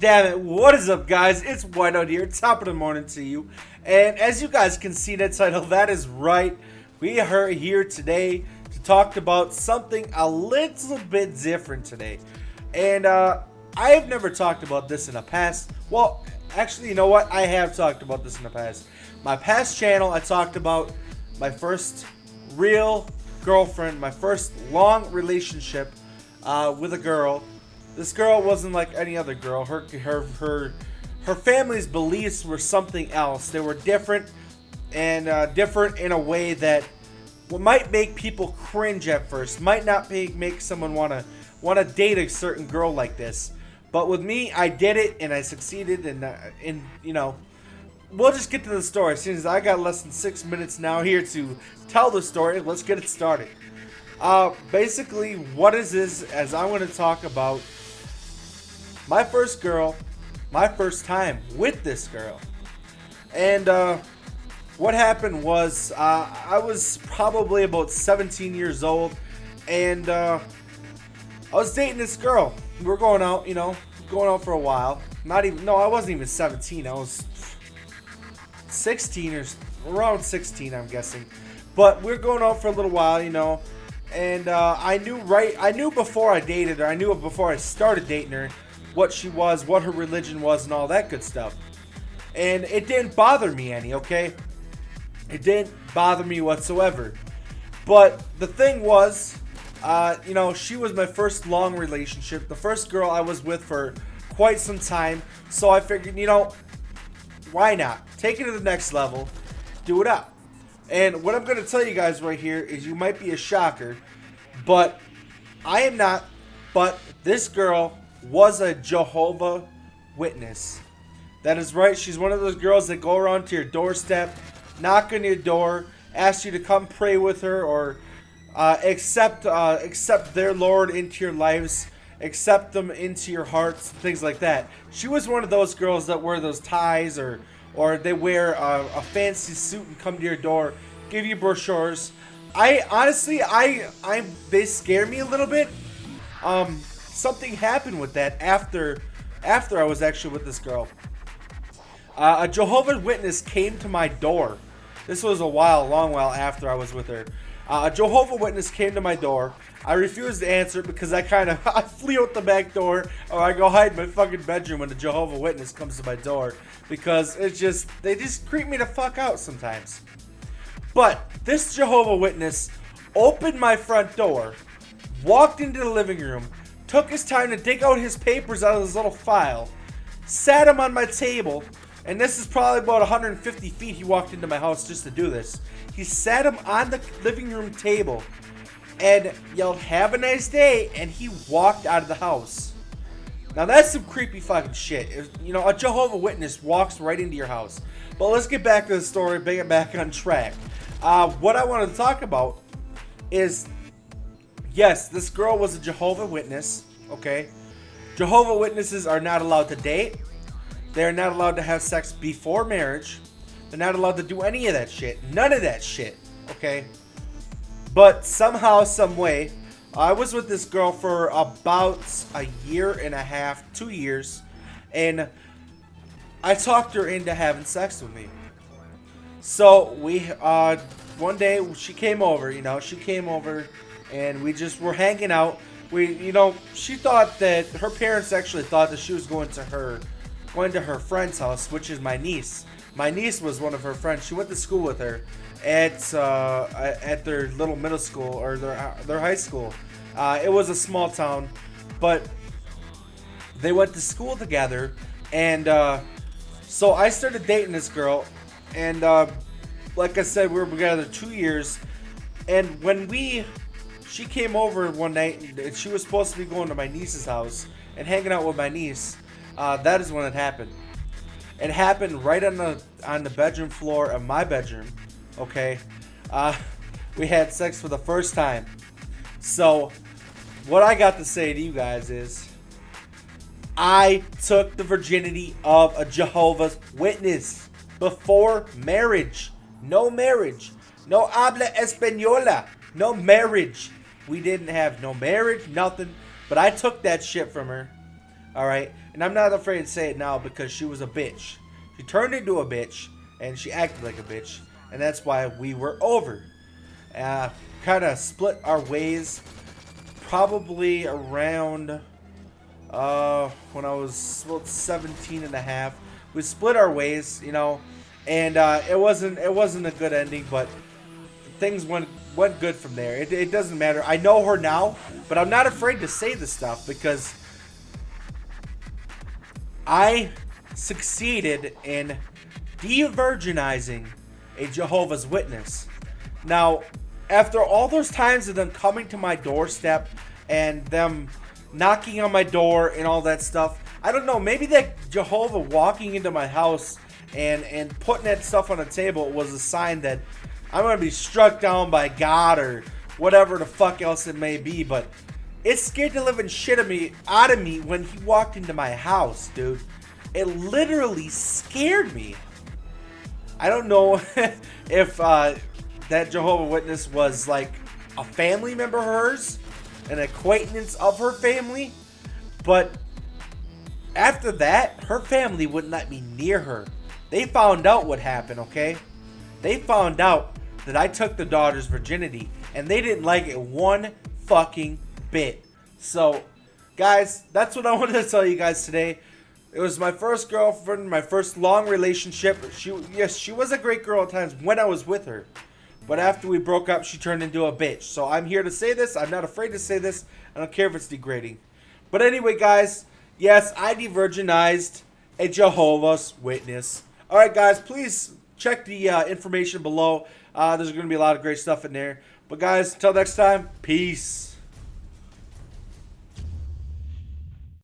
Damn it, what is up guys? It's Whiteout here, top of the morning to you. And as you guys can see that title, that is right. We are here today to talk about something a little bit different today. And I have never talked about this in the past. Well, actually, you know what? I have talked about this in the past. My past channel, I talked about my first real girlfriend, my first long relationship with a girl. This girl wasn't like any other girl. Her family's beliefs were something else. They were different, and different in a way that might make people cringe at first. Might not make someone wanna date a certain girl like this. But with me, I did it and I succeeded. And you know, we'll just get to the story. Since I got less than 6 minutes now here to tell the story, let's get it started. Basically, what is this? As I want to talk about my first girl, my first time with this girl. And what happened was I was probably about 17 years old, and I was dating this girl. We were going out, you know, going out for a while. I wasn't even 17. I was 16 or around 16, I'm guessing. But we were going out for a little while, you know. And I knew before I dated her, I knew before I started dating her, what she was, what her religion was, and all that good stuff. And it didn't bother me any, okay? It didn't bother me whatsoever. But the thing was, you know, she was my first long relationship, the first girl I was with for quite some time. So I figured, you know, why not? Take it to the next level, do it up. And what I'm going to tell you guys right here is, you might be a shocker, but I am not. But this girl was a Jehovah Witness. That is right. She's one of those girls that go around to your doorstep, knock on your door, ask you to come pray with her, or accept their Lord into your lives, accept them into your hearts, things like that. She was one of those girls that wear those ties, or they wear a fancy suit and come to your door, give you brochures. I honestly, they scare me a little bit. Something happened with that after I was actually with this girl. A Jehovah's Witness came to my door. This was a long while after I was with her. A Jehovah's Witness came to my door. I refused to answer because I flee out the back door, or I go hide in my fucking bedroom when the Jehovah's Witness comes to my door, because they just creep me the fuck out sometimes. But this Jehovah's Witness opened my front door, walked into the living room, took his time to dig out his papers out of his little file, sat him on my table, and this is probably about 150 feet he walked into my house just to do this. He sat him on the living room table and yelled, "Have a nice day," and he walked out of the house. Now that's some creepy fucking shit. You know, a Jehovah's Witness walks right into your house. But let's get back to the story, bring it back on track. What I want to talk about is, yes, this girl was a Jehovah's Witness, okay? Jehovah's Witnesses are not allowed to date. They're not allowed to have sex before marriage. They're not allowed to do any of that shit. None of that shit, okay? But somehow, some way, I was with this girl for about a year and a half, 2 years, and I talked her into having sex with me. So we, one day she came over, you know, and we just were hanging out. She thought that her parents actually thought that she was going to her friend's house, which is my niece. My niece was one of her friends. She went to school with her at their little middle school, or their high school. It was a small town, but they went to school together, and so I started dating this girl, and like I said, we were together 2 years, and when she came over one night, and she was supposed to be going to my niece's house and hanging out with my niece. That is when it happened. It happened right on the bedroom floor of my bedroom. Okay, we had sex for the first time. So, what I got to say to you guys is, I took the virginity of a Jehovah's Witness before marriage. No marriage. No habla española. No marriage. We didn't have no marriage, nothing. But I took that shit from her All right, and I'm not afraid to say it now because she was a bitch. She turned into a bitch, and she acted like a bitch, and that's why we were over. Kind of split our ways probably around when I was about 17 and a half. We split our ways, you know, and it wasn't a good ending, but things went good from there. It doesn't matter. I know her now, but I'm not afraid to say this stuff because I succeeded in de-virginizing a Jehovah's Witness. Now, after all those times of them coming to my doorstep and them knocking on my door and all that stuff, I don't know, maybe that Jehovah walking into my house and putting that stuff on the table was a sign that I'm going to be struck down by God or whatever the fuck else it may be, but it scared the living shit out of me when he walked into my house, dude. It literally scared me. I don't know if that Jehovah's Witness was like a family member of hers, an acquaintance of her family, but after that, her family wouldn't let me near her. They found out what happened, okay? They found out that I took the daughter's virginity, and they didn't like it one fucking bit. So, guys, that's what I wanted to tell you guys today. It was my first girlfriend, my first long relationship. She was a great girl at times when I was with her. But after we broke up, she turned into a bitch. So I'm here to say this. I'm not afraid to say this. I don't care if it's degrading. But anyway, guys, yes, I de-virginized a Jehovah's Witness. All right, guys, please check the information below. There's going to be a lot of great stuff in there. But, guys, until next time, peace.